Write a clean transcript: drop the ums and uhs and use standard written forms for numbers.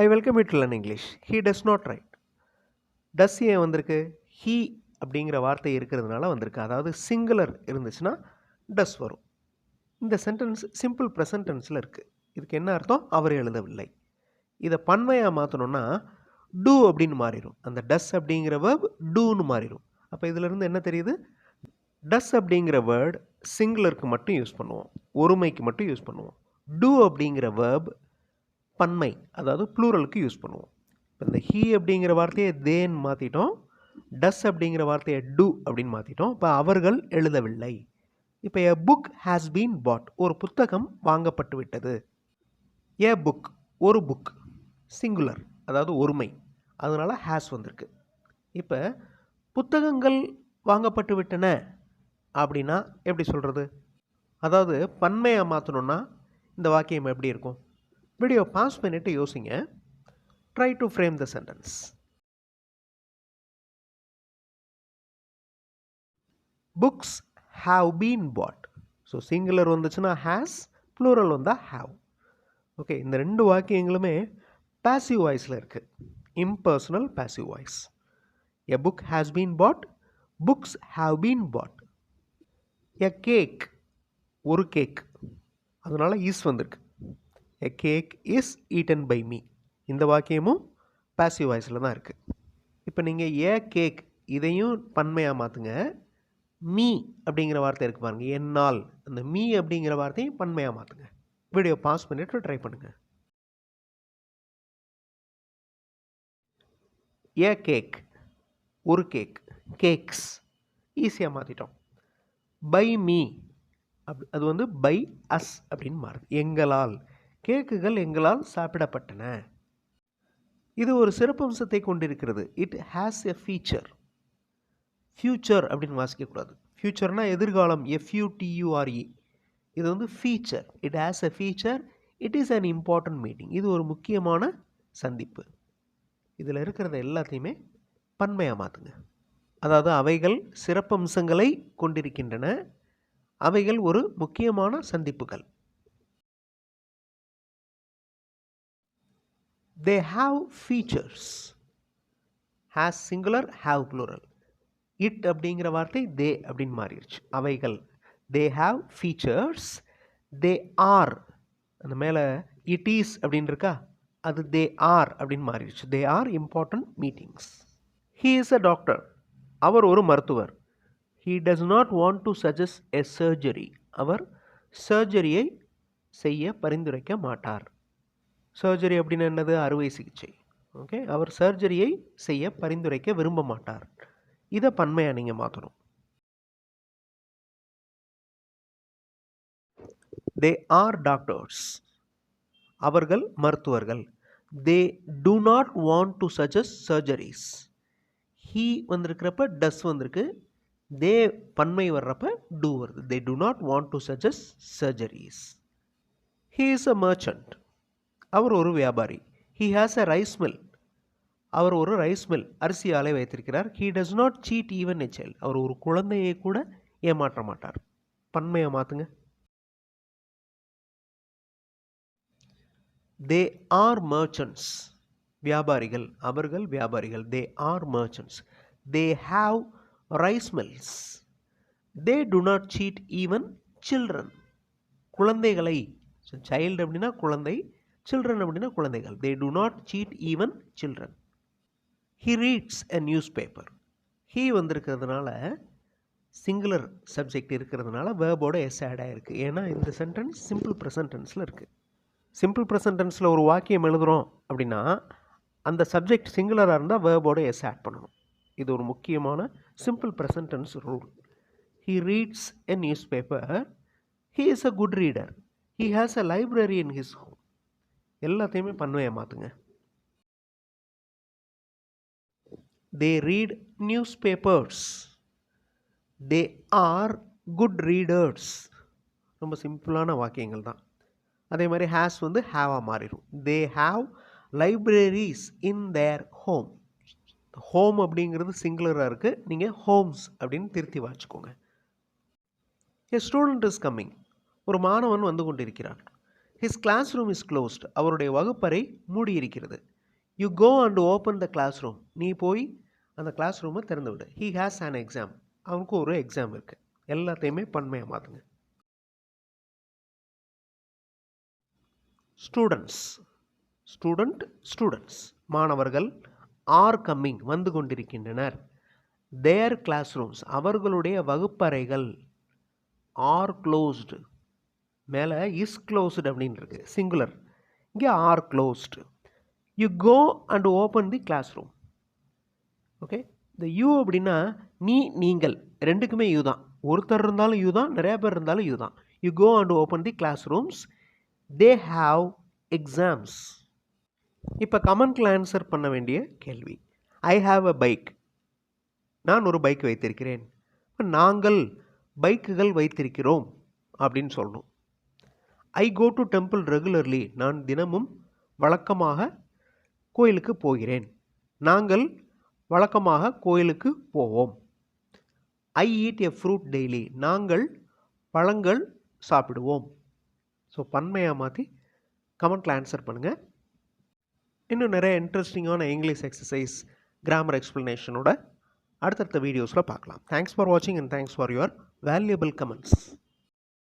I welcome you to learn English. He does not write. Does ஏன் வந்திருக்கு? He அப்படிங்கிற வார்த்தை இருக்கிறதுனால வந்திருக்கு. அதாவது சிங்குலர் இருந்துச்சுன்னா டஸ் வரும். இந்த சென்டென்ஸ் சிம்பிள் ப்ரெசன்ட் டென்ஸில் இருக்குது. இதுக்கு என்ன அர்த்தம்? அவர் எழுதவில்லை. இதை பன்மையாக மாற்றணும்னா டூ அப்படின்னு மாறிடும். அந்த டஸ் அப்படிங்கிற வேர்ப் டூன்னு மாறிடும். அப்போ இதிலிருந்து என்ன தெரியுது? டஸ் அப்படிங்கிற வேர்ட் சிங்குலருக்கு மட்டும் யூஸ் பண்ணுவோம், ஒருமைக்கு மட்டும் யூஸ் பண்ணுவோம். டூ அப்படிங்கிற வேர்ப் பன்மை, அதாவது ப்ளூரலுக்கு யூஸ் பண்ணுவோம். இப்போ இந்த ஹீ அப்படிங்கிற வார்த்தையை தேன்னு மாற்றிட்டோம், டஸ் அப்படிங்கிற வார்த்தையை டூ அப்படின்னு மாற்றிட்டோம். இப்போ அவர்கள் எழுதவில்லை. இப்போ எ புக் ஹேஸ் பீன் பாட், ஒரு புத்தகம் வாங்கப்பட்டு விட்டது. எ புக், ஒரு புக், சிங்குலர், அதாவது ஒருமை, அதனால் ஹேஸ் வந்திருக்கு. இப்போ புத்தகங்கள் வாங்கப்பட்டு விட்டன அப்படின்னா எப்படி சொல்கிறது? அதாவது பன்மையாக மாற்றணுன்னா இந்த வாக்கியம் எப்படி இருக்கும்? வீடியோ பாஸ் பண்ணிவிட்டு யோசிங்க. Try to frame the sentence. Books have been bought. So singular வந்துச்சுன்னா ஹேஸ், ப்ளூரல் வந்தால் ஹாவ். ஓகே, இந்த ரெண்டு வாக்கியங்களுமே பாசிவ் வாய்ஸில் இருக்குது. Impersonal passive voice. A book has been bought, books have been bought. A cake, ஒரு கேக், அதனால் is வந்திருக்கு. A cake is eaten by me. இந்த வாக்கியமும் பாசிவ் வாய்ஸில் தான் இருக்குது. இப்போ நீங்கள் ஏ கேக் இதையும் பன்மையாக மாற்றுங்க. மீ அப்படிங்கிற வார்த்தை இருக்குது பாருங்கள், என்னால். அந்த மீ அப்படிங்கிற வார்த்தையும் பன்மையாக மாற்றுங்க. வீடியோ பாஸ் பண்ணிவிட்டு ட்ரை பண்ணுங்கள். ஏ கேக், ஒரு கேக், கேக்ஸ் ஈஸியாக மாற்றிட்டோம். பை மீ, அது வந்து பை அஸ் அப்படின்னு மாறுது. எங்களால், கேக்குகள் எங்களால் சாப்பிடப்பட்டன. இது ஒரு சிறப்பம்சத்தை கொண்டிருக்கிறது. It has a feature. Future அப்படின்னு வாசிக்கக்கூடாது. ஃபியூச்சர்னா எதிர்காலம், FUTURE. இது வந்து feature. It has a feature. It is an important meeting. இது ஒரு முக்கியமான சந்திப்பு. இதில் இருக்கிறத எல்லாத்தையுமே பன்மையாக மாற்றுங்க. அதாவது அவைகள் சிறப்பம்சங்களை கொண்டிருக்கின்றன, அவைகள் ஒரு முக்கியமான சந்திப்புகள். They have features. Has singular, have plural. It அப்படிங்கிற வார்த்தை they அப்படின்னு மாறிடுச்சு. அவைகள், they have features. They are, அந்த மேலே it is அப்படின்னு இருக்கா, அது they are அப்படின்னு மாறிடுச்சு. They are important meetings. He is a doctor. அவர் ஒரு மருத்துவர். He does not want to suggest a surgery. அவர் சர்ஜரியை செய்ய பரிந்துரைக்க மாட்டார். சர்ஜரி அப்படின்னு என்னது? அறுவை சிகிச்சை. ஓகே, அவர் சர்ஜரியை செய்ய பரிந்துரைக்க விரும்ப மாட்டார். இதை பன்மையாக நீங்கள் மாற்றணும். They are doctors. அவர்கள் மருத்துவர்கள். They do not want to suggest surgeries. He வந்திருக்கிறப்ப டஸ் வந்திருக்கு, தே பன்மை வர்றப்ப டூ வருது. They do not want to suggest surgeries. He is a merchant. அவர் ஒரு வியாபாரி. He has a rice mill. அவர் ஒரு ரைஸ் மில், அரிசி ஆலை வைத்திருக்கிறார். He does not cheat even a child. அவர் ஒரு குழந்தையை கூட ஏமாற்ற மாட்டார். பன்மையை மாற்றுங்க. They are merchants. வியாபாரிகள், அவர்கள் வியாபாரிகள். They are merchants. They have rice mills. They do not cheat even children. குழந்தைகளை, சைல்டு அப்படின்னா குழந்தை, சில்ட்ரன் அப்படின்னா குழந்தைகள். They do not cheat even children. He reads a newspaper. He வந்திருக்கிறதுனால, சிங்குலர் சப்ஜெக்ட் இருக்கிறதுனால வேர்போட எஸ் ஆட் ஆகிருக்கு. ஏன்னா இந்த சென்டென்ஸ் சிம்பிள் ப்ரெசன்ட் டென்ஸில் இருக்குது. சிம்பிள் ப்ரெசன்ட் டென்ஸில் ஒரு வாக்கியம் எழுதுகிறோம் அப்படின்னா அந்த சப்ஜெக்ட் சிங்குலராக இருந்தால் வேர்போட எஸ் ஆட் பண்ணணும். இது ஒரு முக்கியமான simple present tense rule. He reads a newspaper. He is a good reader. He has a library in his home. எல்லாத்தையுமே பன்மையை மாற்றுங்க. They read newspapers. They are good readers. ரொம்ப சிம்பிளான வாக்கியங்கள் தான். அதே மாதிரி ஹேஸ் வந்து ஹேவாக மாறிடும். They have libraries in their home. Home அப்படிங்கிறது சிங்குலராக இருக்குது, நீங்கள் ஹோம்ஸ் அப்படின்னு திருத்தி வாசிக்கோங்க. A student is coming. ஒரு மாணவன் வந்து கொண்டிருக்கிறான். His classroom is closed. அவருடைய வகுப்பறை மூடியிருக்கிறது. You go and open the classroom. நீ போய் அந்த கிளாஸ் ரூமை திறந்து விடு. He has an exam. அவனுக்கு ஒரு எக்ஸாம் இருக்குது. எல்லாத்தையுமே பன்மையாக மாற்றுங்க. ஸ்டூடெண்ட்ஸ். ஸ்டூடெண்ட்ஸ் மாணவர்கள். ஆர் கம்மிங் வந்து கொண்டிருக்கின்றனர். தேர் கிளாஸ் ரூம்ஸ் அவர்களுடைய வகுப்பறைகள். Are closed. மேலே இஸ் க்ளோஸ்டு அப்படின்னு இருக்கு சிங்குலர். இங்கே are closed. You go and open the classroom. Okay, இந்த யூ அப்படின்னா நீங்கள் ரெண்டுக்குமே யூ தான். ஒருத்தர் இருந்தாலும் யூ தான், நிறையா பேர் இருந்தாலும் யூ தான். You go and open the classrooms. They have exams. இப்போ கமெண்ட்டில் ஆன்சர் பண்ண வேண்டிய கேள்வி. I have a bike. நான் ஒரு பைக் வைத்திருக்கிறேன். நாங்கள் பைக்குகள் வைத்திருக்கிறோம் அப்படின்னு சொல்லணும். I go to temple regularly. நான் தினமும் வழக்கமாக கோயிலுக்கு போகிறேன். நாங்கள் வழக்கமாக கோயிலுக்கு போவோம். I eat a fruit daily. நாங்கள் பழங்கள் சாப்பிடுவோம். ஸோ பன்மையாக மாற்றி கமெண்ட்டில் ஆன்சர் பண்ணுங்கள். இன்னும் நிறைய இன்ட்ரெஸ்டிங்கான இங்கிலீஷ் எக்ஸசைஸ், கிராமர் எக்ஸ்ப்ளனேஷனோட அடுத்தடுத்த வீடியோஸில் பார்க்கலாம். தேங்க்ஸ் ஃபார் வாட்சிங் and thanks for your valuable comments.